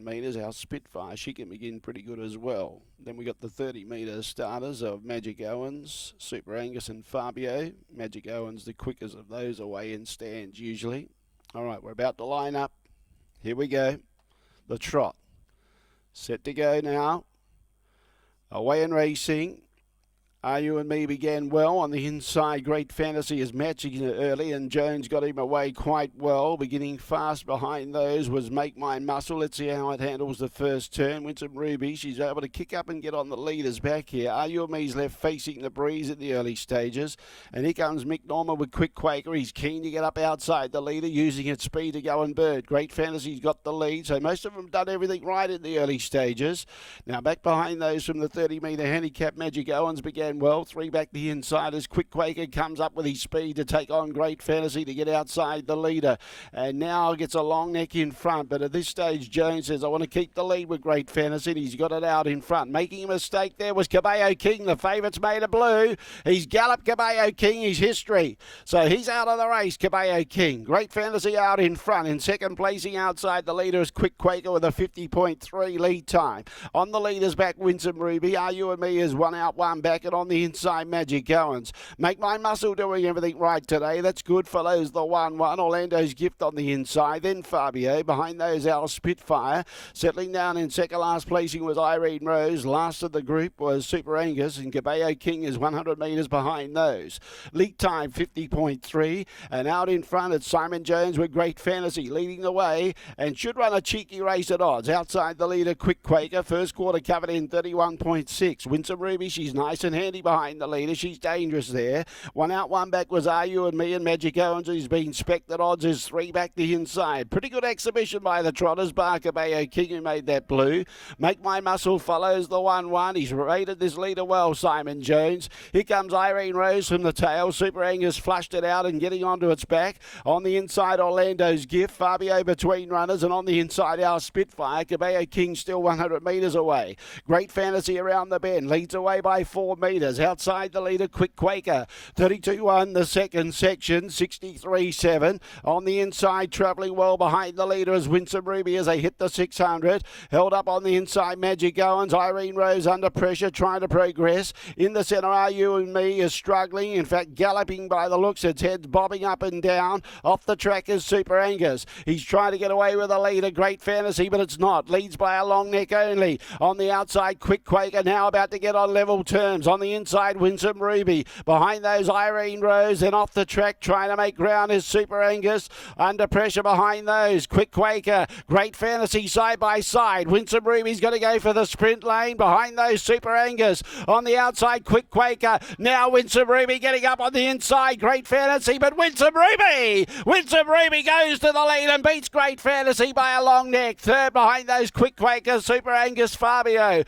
metres, our Spitfire, she can begin pretty good as well. Then we got the 30-metre starters of Magic Owens, Super Angus and Farbio. Magic Owens, the quickest of those away in stands usually. All right, we're about to line up. Here we go. The trot. Set to go now. Away and racing. Are You and Me began well on the inside. Great Fantasy is matching it early, and Jones got him away quite well. Beginning fast behind those was Make My Muscle. Let's see how it handles the first turn. Winsome Ruby, she's able to kick up and get on the leaders back here. Are You and Me's left facing the breeze in the early stages. And here comes Mick Norman with Quick Quaker. He's keen to get up outside the leader, using its speed to go and bird. Great Fantasy's got the lead, so most of them done everything right in the early stages. Now back behind those from the 30-metre handicap, Magic Owens began well. Three back the inside as Quick Quaker comes up with his speed to take on Great Fantasy to get outside the leader. And now gets a long neck in front. But at this stage, Jones says, I want to keep the lead with Great Fantasy. And he's got it out in front. Making a mistake there was KABAYO King. The favourite's made a blue. He's galloped KABAYO King, his history. So he's out of the race, KABAYO King. Great Fantasy out in front. In second placing outside the leader is Quick Quaker with a 50.3 lead time. On the leaders back, Winsome Ruby. Are You and Me is one out, one back. And on the inside, Magic Owens. Make My Muscle doing everything right today. That's good. Follows the 1-1. Orlando's Gift on the inside. Then Farbio. Behind those, our Spitfire. Settling down in second last placing was IRENE Rose. Last of the group was Super Angus. And KABAYO King is 100 metres behind those. Lead time 50.3. And out in front, it's Simon Jones with Great Fantasy leading the way. And should run a cheeky race at odds. Outside the leader, Quick Quaker. First quarter covered in 31.6. Winsome Ruby, she's nice and handy behind the leader. She's dangerous there. One out, one back was Are You and Me, and Magic Owens, who's been spec'd at odds, is three back the inside. Pretty good exhibition by the Trotters. KABAYO King, who made that blue. Make My Muscle follows the 1-1. He's rated this leader well, Simon Jones. Here comes IRENE Rose from the tail. Super Angus flushed it out and getting onto its back. On the inside, Orlando's Gift. Farbio between runners, and on the inside, our Spitfire. KABAYO King still 100 metres away. Great Fantasy around the bend. Leads away by 4 metres. Outside the leader, Quick Quaker. 32-1 the second section, 63-7. On the inside, travelling well behind the leader is Winsome Ruby as they hit the 600. Held up on the inside, Magic Owens. IRENE Rose under pressure, trying to progress. In the centre, Are You and Me is struggling. In fact, galloping by the looks. Its head's bobbing up and down. Off the track is Super Angus. He's trying to get away with the leader, Great Fantasy, but it's not. Leads by a long neck only. On the outside, Quick Quaker now about to get on level terms. On the inside, Winsome Ruby. Behind those, IRENE Rose. And off the track, trying to make ground is Super Angus. Under pressure behind those, Quick Quaker. Great Fantasy side by side. Winsome Ruby's going to go for the sprint lane. Behind those, Super Angus. On the outside, Quick Quaker. Now Winsome Ruby getting up on the inside. Great Fantasy, but Winsome Ruby goes to the lead and beats Great Fantasy by a long neck. Third behind those, Quick Quaker, Super Angus, Farbio.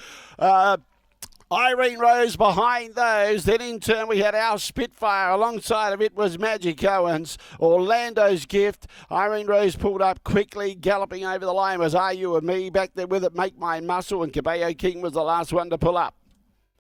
IRENE Rose behind those. Then in turn we had our Spitfire. Alongside of it was Magic Owens. Orlando's Gift. IRENE Rose pulled up quickly. Galloping over the line was Are You and Me. Back there with it, Make My Muscle. And KABAYO King was the last one to pull up.